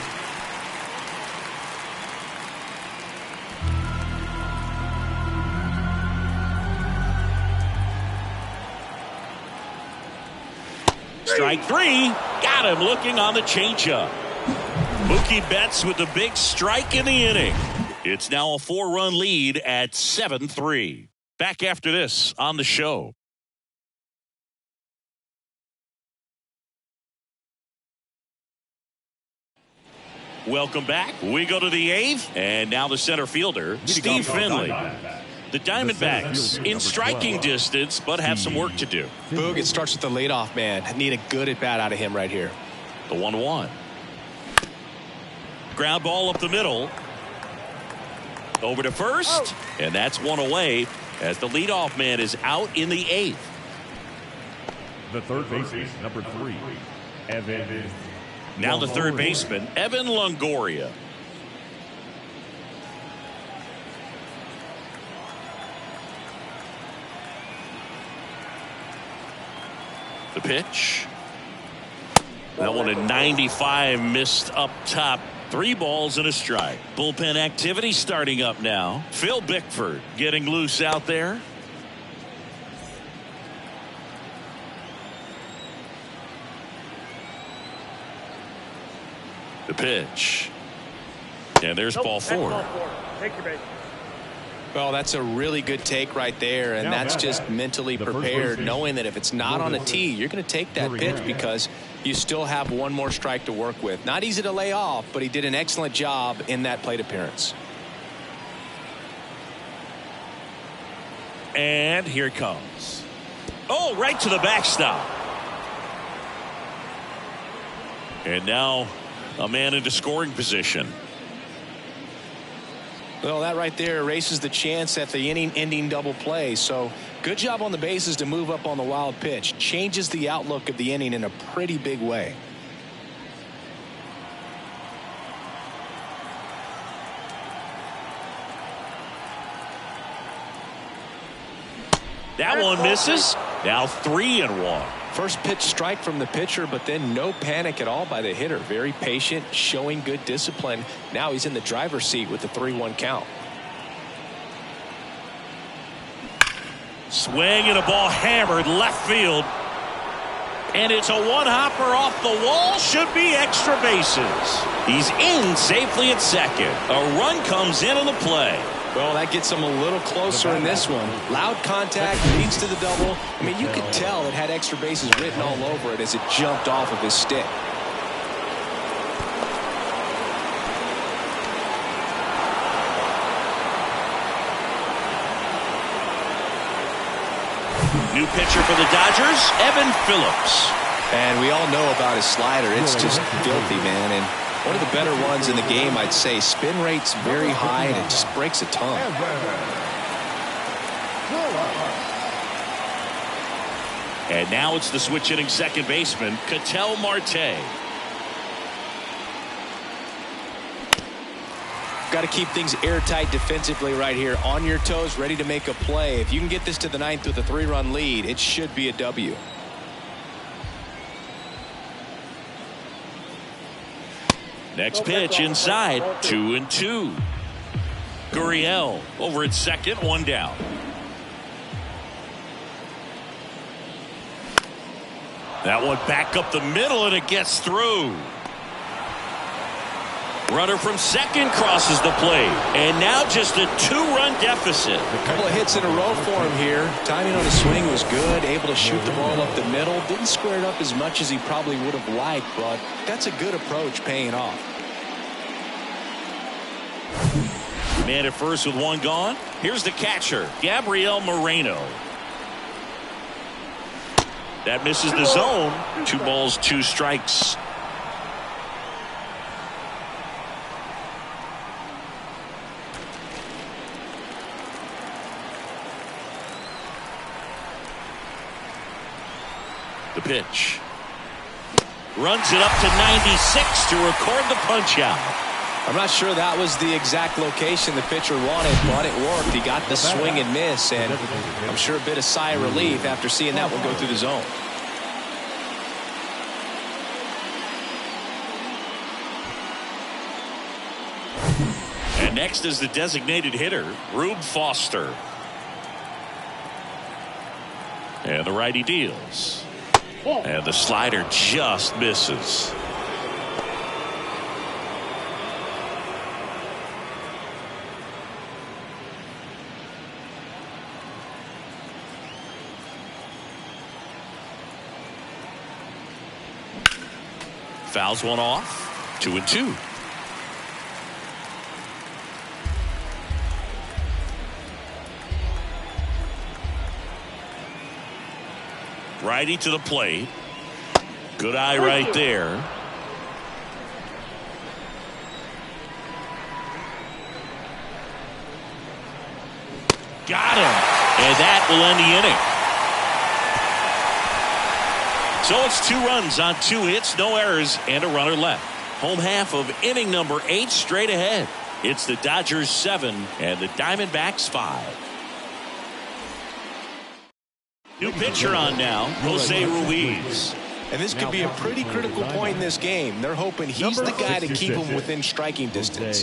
Strike 3. Got him looking on the changeup. Mookie Betts with the big strike in the inning. It's now a 4-run lead at 7-3. Back after this on the show. Welcome back. We go to the 8th, and now the center fielder, Steve Finley. The Diamondbacks in striking distance, but have some work to do. Boog, it starts with the leadoff man. Need a good at bat out of him right here. The 1-1. Ground ball up the middle. Over to first, and that's one away as the leadoff man is out in the 8th. The third baseman, number 3, Evan. Now the third baseman, Evan Longoria. The pitch. That one at 95, missed up top. 3 balls and a strike. Bullpen activity starting up now. Phil Bickford getting loose out there. The pitch. And there's ball 4. Take your base. Well, that's a really good take right there, and that's just mentally prepared, knowing that if it's not on a tee, you're going to take that pitch because you still have one more strike to work with. Not easy to lay off, but he did an excellent job in that plate appearance. And here it comes. Oh, right to the backstop. And now a man into scoring position. Well, that right there erases the chance at the inning-ending double play. So good job on the bases to move up on the wild pitch. Changes the outlook of the inning in a pretty big way. That one misses. Now 3-1. First pitch strike from the pitcher, but then no panic at all by the hitter. Very patient, showing good discipline. Now he's in the driver's seat with the 3-1 count. Swing and a ball hammered left field. And it's a one-hopper off the wall. Should be extra bases. He's in safely at second. A run comes in on the play. Well, that gets him a little closer in this one. Loud contact leads to the double. I mean, you could tell it had extra bases written all over it as it jumped off of his stick. New pitcher for the Dodgers, Evan Phillips. And we all know about his slider. It's just filthy, man. And one of the better ones in the game, I'd say. Spin rate's very high, and it just breaks a ton. And now it's the switch hitting second baseman, Ketel Marte. got to keep things airtight defensively right here. On your toes, ready to make a play. If you can get this to the ninth with a 3-run lead, it should be a W. Next pitch inside, 2-2. Gurriel over at second, 1 down. That one back up the middle, and it gets through. Runner from second crosses the plate, and now just a 2-run deficit. A couple of hits in a row for him here. Timing on his swing was good, able to shoot the ball up the middle. Didn't square it up as much as he probably would have liked, but that's a good approach, paying off. Man at first with 1 gone. Here's the catcher, Gabriel Moreno. That misses the zone. 2 balls, 2 strikes. The pitch. Runs it up to 96 to record the punch out. I'm not sure that was the exact location the pitcher wanted, but it worked. He got the swing and miss, and I'm sure a bit of sigh of relief after seeing that one go through the zone. And next is the designated hitter, Rube Foster. And the righty deals. And the slider just misses. Fouls one off. 2-2. Righty to the plate. Good eye right there. Got him. And that will end the inning. So it's 2 runs on 2 hits, no errors, and a runner left. Home half of inning number 8 straight ahead. It's the Dodgers 7 and the Diamondbacks 5. New pitcher on now, Jose Ruiz. And this could be a pretty critical point in this game. They're hoping he's the guy to keep him within striking distance.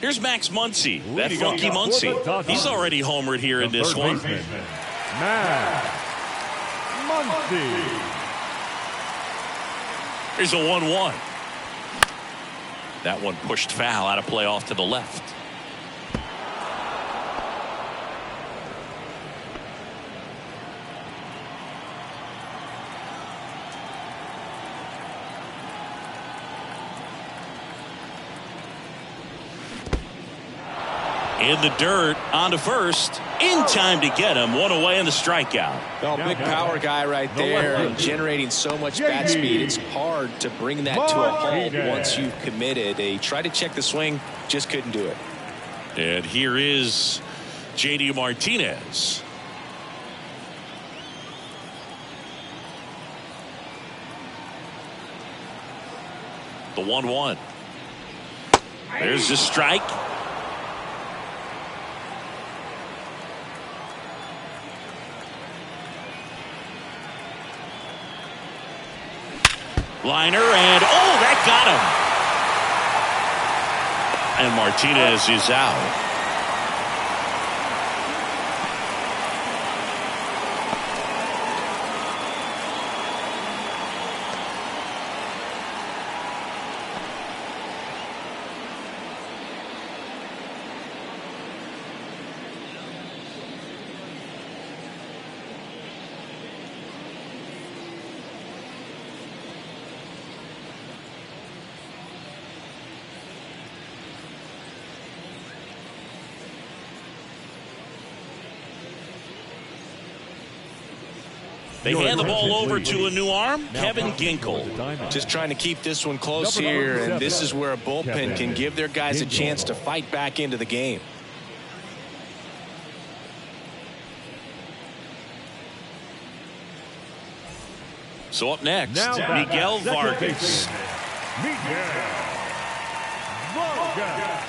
Here's Max Muncy, that funky Muncy. He's already homered here in this one. Max Muncy. Here's a 1-1. That one pushed foul, out of play off to the left. In the dirt, on to first. In time to get him. 1 away in the strikeout. Oh, big power guy right there, and generating so much bat speed. It's hard to bring that to a halt once you've committed. He tried to check the swing, just couldn't do it. And here is J.D. Martinez. The 1-1. There's the strike. Liner, and oh, that got him. And Martinez is out. They hand the ball over to a new arm, Kevin Ginkel. Just trying to keep this one close here, and this is where a bullpen can give their guys a chance to fight back into the game. So up next, Now Miguel second Vargas. baseman, Miguel Vargas.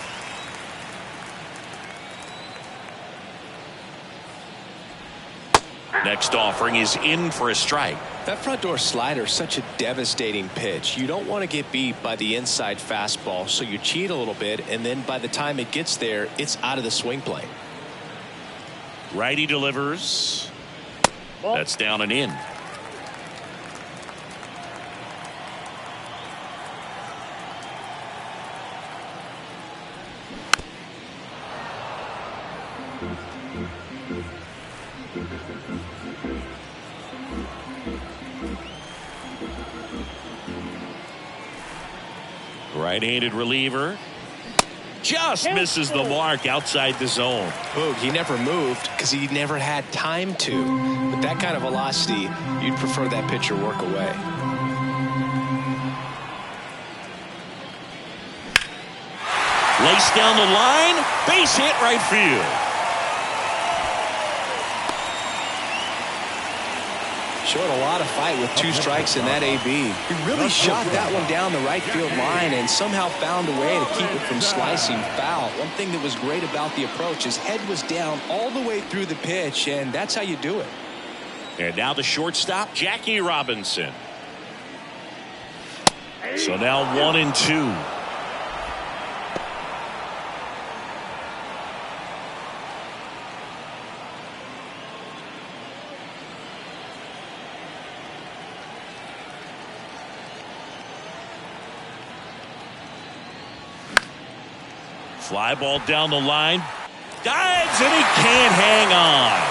Next offering is in for a strike. That front door slider is such a devastating pitch. You don't want to get beat by the inside fastball, so you cheat a little bit, and then by the time it gets there, it's out of the swing plane. Righty delivers. That's down and in. Right-handed reliever. Just misses the mark outside the zone. Boog, he never moved because he never had time to. With that kind of velocity, you'd prefer that pitcher work away. Laced down the line. Base hit right field. Showed a lot of fight with 2 strikes in that AB. He really shot that one down the right field line and somehow found a way to keep it from slicing foul. One thing that was great about the approach, his head was down all the way through the pitch, and that's how you do it. And now the shortstop, Jackie Robinson. So now 1-2. Fly ball down the line. Dives and he can't hang on.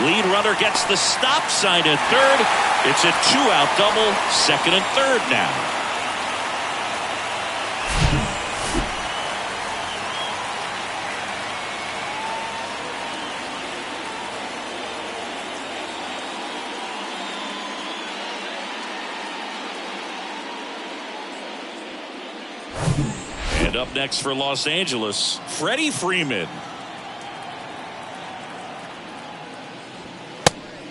Lead runner gets the stop sign at third. It's a 2-out double. Second and third now. And up next for Los Angeles, Freddie Freeman.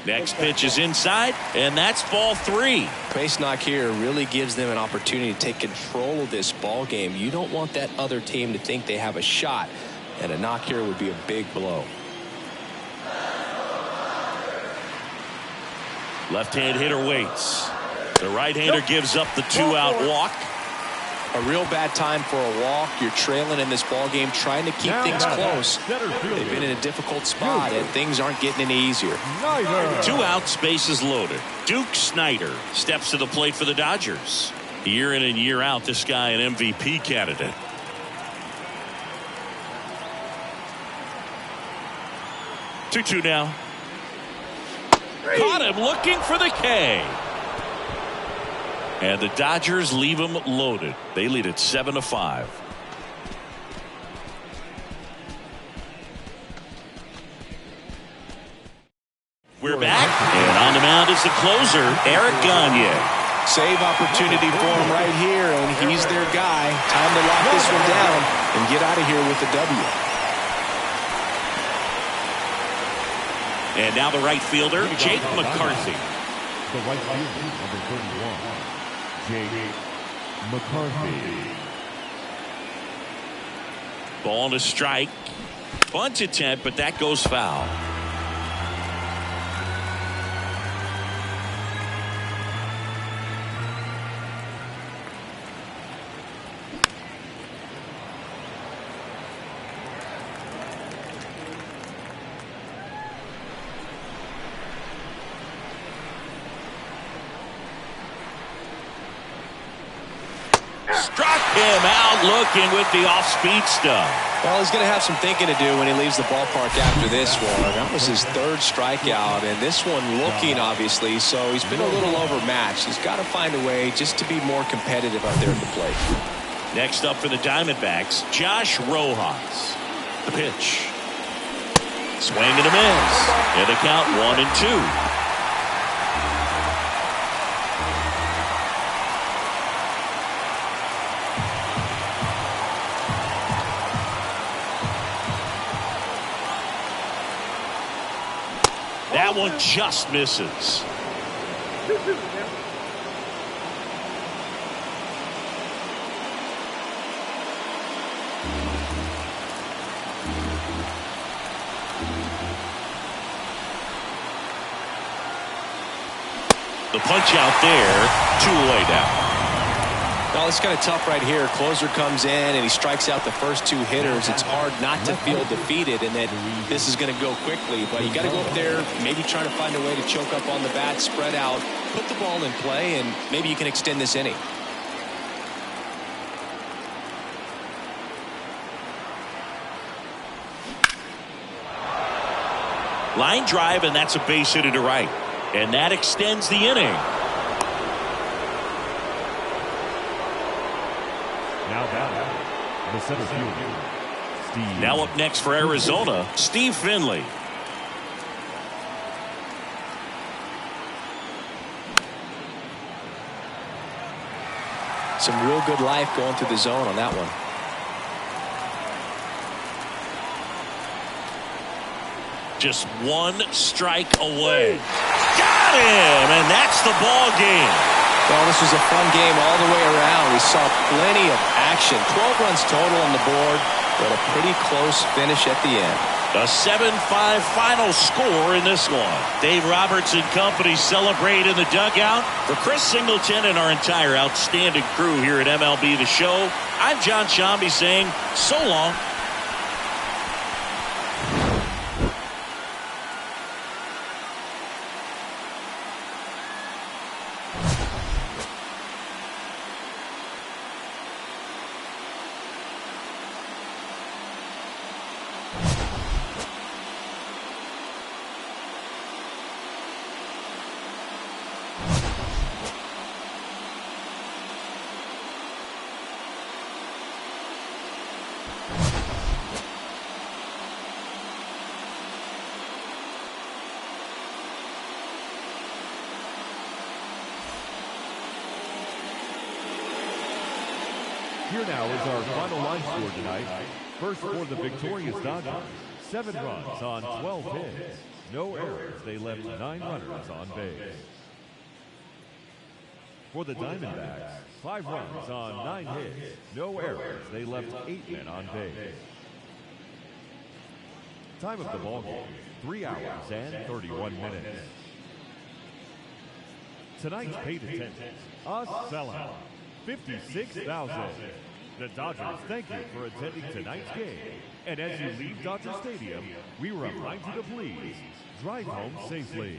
Next pitch is inside, and that's ball 3. Base knock here really gives them an opportunity to take control of this ball game. You don't want that other team to think they have a shot, and a knock here would be a big blow. Left-hand hitter waits. The right-hander gives up the 2-out walk. A real bad time for a walk. You're trailing in this ball game, trying to keep things close. They've been in a difficult spot, and things aren't getting any easier. 2 outs, bases loaded. Duke Snider steps to the plate for the Dodgers. Year in and year out, this guy an MVP candidate. Two now. Caught him looking for the K. And the Dodgers leave him loaded. They lead it 7-5. We're back, and on the mound is the closer, Eric Gagne. Save opportunity for him right here, and he's their guy. Time to lock this one down and get out of here with the W. And now the right fielder, Jake McCarthy. The right fielder, number 31, Jake McCarthy. Ball and a strike. Bunt attempt, but that goes foul. Struck him out looking with the off-speed stuff. Well, he's going to have some thinking to do when he leaves the ballpark after this one. That was his 3rd strikeout, and this one looking, obviously, so he's been a little overmatched. He's got to find a way just to be more competitive out there at the plate. Next up for the Diamondbacks, Josh Rojas. The pitch. Swing and a miss. And the count 1-2. That one just misses. 2-2, man. The punch out there, 2 away now. Well, it's kind of tough right here. Closer comes in and he strikes out the first 2 hitters. It's hard not to feel defeated and that this is going to go quickly. But you got to go up there, maybe trying to find a way to choke up on the bat, spread out, put the ball in play, and maybe you can extend this inning. Line drive, and that's a base hit to right. And that extends the inning. Now batting, the center fielder, Steve. Now up next for Arizona, Steve Finley. Some real good life going through the zone on that one. Just 1 strike away. Got him, and that's the ball game. Well, this was a fun game all the way around. We saw plenty of action. 12 runs total on the board, but a pretty close finish at the end. A 7-5 final score in this one. Dave Roberts and company celebrate in the dugout. For Chris Singleton and our entire outstanding crew here at MLB The Show, I'm John Shambi saying so long. Here now is our final line score tonight. First for the victorious Dodgers, 7 runs on 12 hits. No errors. They left 9 runners on base. For the Diamondbacks, 5 runs on 9 hits. No errors. They left 8 men on base. Time of the ball game, 3 hours and 31 minutes. Tonight's paid attendance, a sellout, 56,000. The Dodgers thank you for attending tonight's game. And as you leave Dodger Stadium, we remind you to please drive home safely.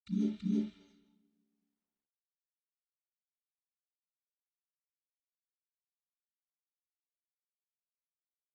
you.